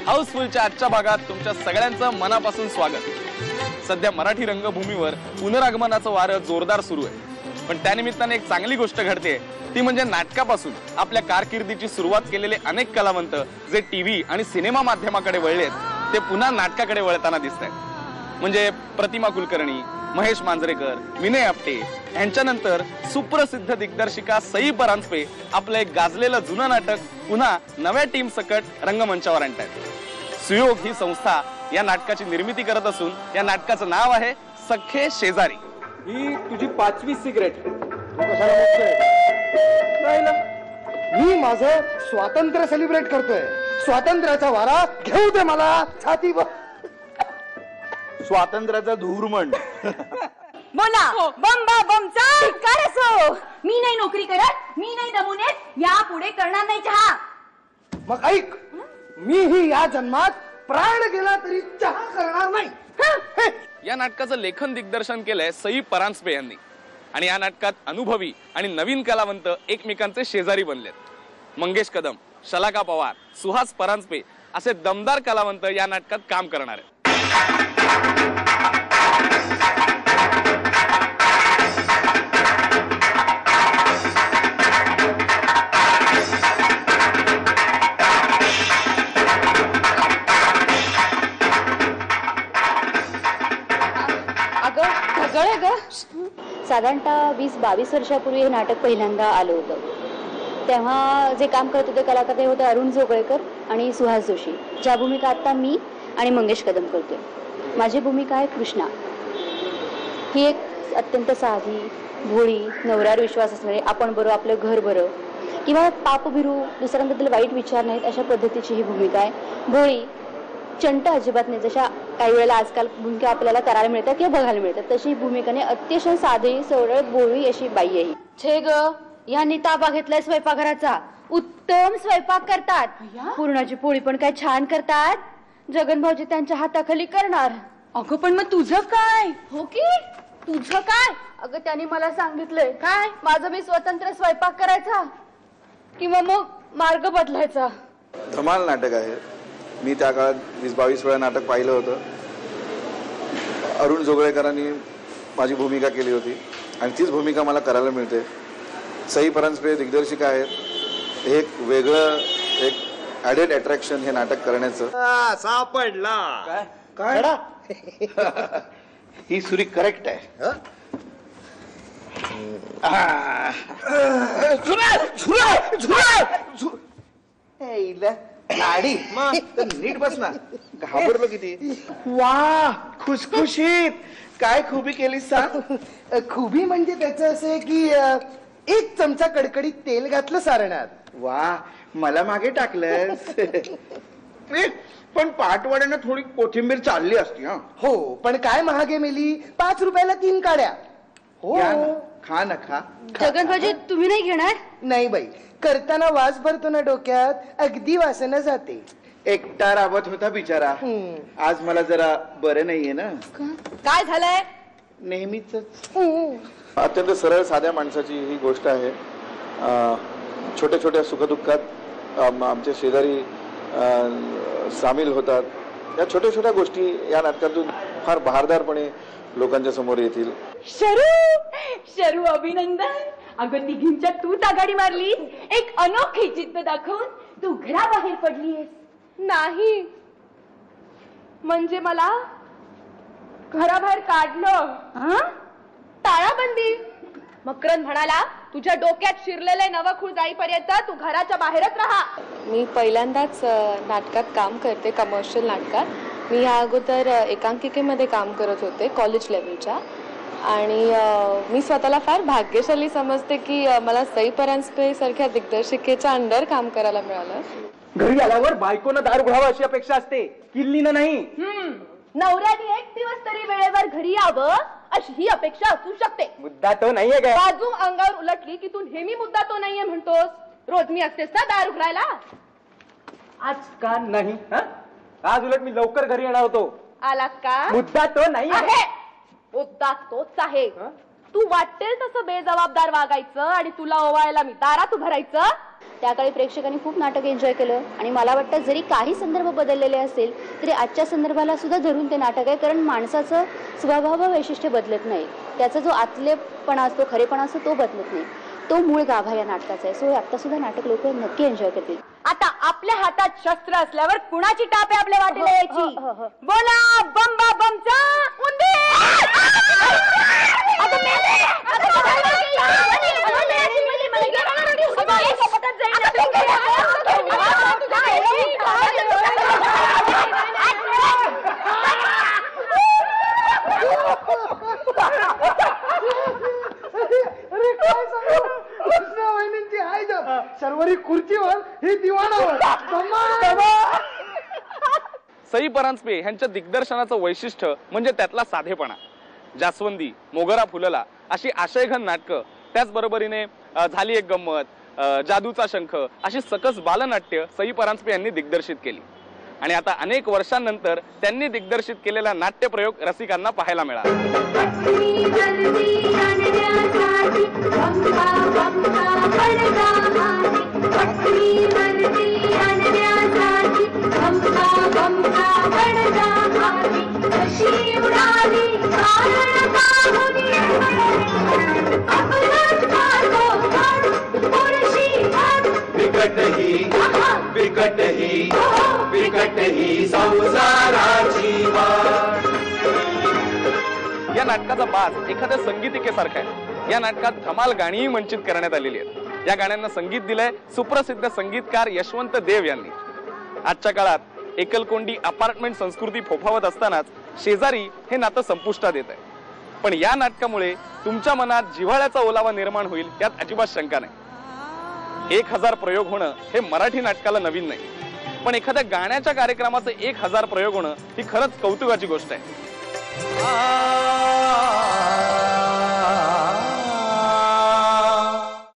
हाऊसफुलच्या आजच्या भागात तुमच्या सगळ्यांचं मनापासून स्वागत। सध्या मराठी रंगभूमीवर पुनरागमनाचं वारं जोरदार सुरू आहे, पण त्यानिमित्ताने एक चांगली गोष्ट घडते, ती म्हणजे नाटकापासून आपल्या कारकिर्दीची सुरुवात केलेले अनेक कलावंत जे टीव्ही आणि सिनेमा माध्यमाकडे वळलेत, ते पुन्हा नाटकाकडे वळताना दिसतायत। म्हणजे प्रतिमा कुलकर्णी, महेश मांजरेकर, विनय आपटे यांच्यानंतर सुप्रसिद्ध दिग्दर्शिका सई परांजपे आपलं एक गाजलेलं जुनं नाटक पुन्हा नव्या टीम सकट रंगमंचावर आणतायत। सुयोग ही संस्था या नाटकाची निर्मिती करत असून या नाटकाचं नाव आहे सख्खे शेजारी। ही तुझी 5वी सिगरेट तू कशाला बघतोय? नाही ना, मी माझं स्वातंत्र्य सेलिब्रेट करतोय। स्वातंत्र्याचा वारा घेऊ दे मला छातीवर। स्वातंत्र्याचा धूर म्हण। बोला बंबा बमचा काय असो, मी नाही नोकरी करत, मी नाही नमुनेत, या पुढे करणार नाही चहा। मग ऐक, मी ही या जन्मात प्राण गेला तरी चहा करणार नाही। या नाटकाचं लेखन दिग्दर्शन केलंय सई परांजपे यांनी, आणि या नाटकात अनुभवी आणि नवीन कलावंत एकमेकांचे शेजारी बनलेत। मंगेश कदम, शलाका पवार, सुहास परांजपे असे दमदार कलावंत या नाटकात काम करणार आहेत। साधारणतः 20-22 वर्षापूर्वी हे नाटक पहिल्यांदा आलं होतं। तेव्हा जे काम करत होते कलाकार ते होते अरुण जोगळेकर आणि सुहास जोशी, ज्या भूमिका आता मी आणि मंगेश कदम करतोय। माझी भूमिका आहे कृष्णा। ही एक अत्यंत साधी, भोळी, नवऱ्यावर विश्वास असणारी, आपण बरं आपलं घर बरं किंवा पापभिरू, दुसऱ्यांबद्दल वाईट विचार नाहीत अशा पद्धतीची ही भूमिका आहे। भोळी, चंट अजिबात नाही, जशा काही वेळेला आजकाल भूमिका आपल्याला करायला मिळतात किंवा बघायला मिळतात, तशी भूमिकाने अतिशय साधी, सरळ, भोळी अशी बाई आहे। छे ग, यांनी ताबा घेतलाय स्वयंपाकघराचा, उत्तम स्वयंपाक करतात, पुरणाची पोळी पण काय छान करतात, जगन भाऊजी त्यांच्या हाताखाली करणार। अगं पण मग तुझं काय? हो की तुझं काय? अगं त्यांनी मला सांगितलंय काय, माझं मी स्वतंत्र स्वयंपाक करायचा किंवा मग मार्ग बदलायचा। धमाल नाटक आहे। मी त्या काळात 20-22 वेळा नाटक पाहिलं होतं। अरुण जोगळेकरांनी माझी भूमिका केली होती आणि तीच भूमिका मला करायला मिळते। सई परांजपे दिग्दर्शिका आहेत। एक वेगळं, एक ॲडेड अट्रॅक्शन हे नाटक करण्याचं। सापडला काय? ही सुरी करेक्ट आहे। गाडी नीट बस ना, घाबरलो किती। वा, खुशखुशीत काय खुबी केली सांग? खुबी म्हणजे त्याचं असं आहे की 1 चमचा कडकडीत तेल घातलं सारणात। वा, मला मागे टाकलंस। पण पाटवाड्यानं थोडी कोथिंबीर चालली असती। हो, पण काय महागे मेली, 5 रुपयाला 3 काड्या। हो, खा ना खा। जगन भाऊजी तुम्ही नाही घेणार? नाही बाई, करताना वास भरतो ना डोक्यात, अगदी वासना जाते। एकटा राबत होता बिचारा। आज मला जरा बरं नाहीये ना। काय झालंय? नेहमीच अत्यंत सरळ साध्या माणसाची ही गोष्ट आहे। छोट्या छोट्या सुखदुःखात आमचे शेजारी सामील होतात। या छोट्या छोट्या गोष्टी या नाटकातून फार बहारदारपणे लोकांच्या समोर येतील। शरू अभिनंदन। अगं तिघींच्या तूच आघाडी मारली, एक अनोखी जिद्द दाखवून तू घराबाहेर पडलीयस। नाही म्हणजे मला घराबाहेर काढलं, ताळाबंदी। मकरंद म्हणाला तुझ्या डोक्यात शिरलेले नवखूळ जाईपर्यंत तू घराच्या बाहेरच राहा। मी पहिल्यांदाच नाटकात काम करते, कमर्शियल नाटकात। मी या अगोदर एकांकिकेमध्ये काम करत होते कॉलेज लेवलच्या, आणि मी स्वतःला फार भाग्यशाली समजते की मला सई परांजपे सारख्या दिग्दर्शिकेच्या अंडर काम करायला मिळालं। घरी आल्यावर बायकोनं दार उघडावं अशी अपेक्षा असते, किल्लीनं नाही। नवऱ्याने 1 दिवस तरी वेळेवर घरी यावं अशी ही अपेक्षा असू शकते। मुद्दा तो नाहीये काय? बाजू अंगावर उलटली की तू नेहमी मुद्दा तो नाहीये म्हणतोस। रोज मी असतेस ना दार उघडायला? आज का नाही? आज उलट मी लवकर घरी येणार होतो। आलास का? मुद्दा तो नाही आहे। मुद्दा तोच आहे। तू वाटेल तसं बेजबाबदार वागायचं आणि तुला ओवाळायला मी दारात उभं राहायचं। त्या काळी प्रेक्षकांनी खूप नाटक एन्जॉय केलं आणि मला वाटतं जरी काही संदर्भ बदललेले असेल तरी आजच्या संदर्भाला सुद्धा धरून ते नाटक आहे, कारण माणसाचं स्वभाव वैशिष्ट्य बदलत नाही, त्याचा जो आतलेपणा असतो, खरेपणा असतो तो बदलत नाही, तो मूळ गाभा या नाटकाचा आहे. सो आता सुद्धा नाटक लोक नक्की एन्जॉय करतील. आता आपल्या हातात शस्त्र असल्यावर कुणाची टाप आहे आपल्या वाटेला यायची? बोला बंबा बमचा शर्वरी खुर्चीवर ही दिवाणावर. सई परांजपे यांच्या दिग्दर्शनाचं वैशिष्ट्य म्हणजे त्यातला साधेपणा. जास्वंदी, मोगरा फुलला अशी आशयघन नाटकं, त्याचबरोबरीने झाली एक गंमत, जादूचा शंख अशी सकस बालनाट्य सई परांजपे यांनी दिग्दर्शित केली. आणि आता अनेक वर्षांनंतर त्यांनी दिग्दर्शित केलेला नाट्यप्रयोग रसिकांना पाहायला मिळाला. या नाटकाचा बाज एखाद्या संगीतिकेसारखा आहे. या नाटकात धमाल गाणीही मंचित करण्यात आलेली आहेत. या गाण्यांना संगीत दिलंय सुप्रसिद्ध संगीतकार यशवंत देव यांनी. आजच्या काळात एकलकोंडी अपार्टमेंट संस्कृती फोफावत असतानाच शेजारी हे नातं संपुष्टात येत आहे. पण या नाटकामुळे तुमच्या मनात जिव्हाळ्याचा ओलावा निर्माण होईल यात अजिबात शंका नाही. 1000 प्रयोग होणं हे मराठी नाटकाला नवीन नाही, पण एखाद्या गाण्याच्या कार्यक्रमाचे 1000 प्रयोग होणं ही खरंच कौतुकाची गोष्ट आहे.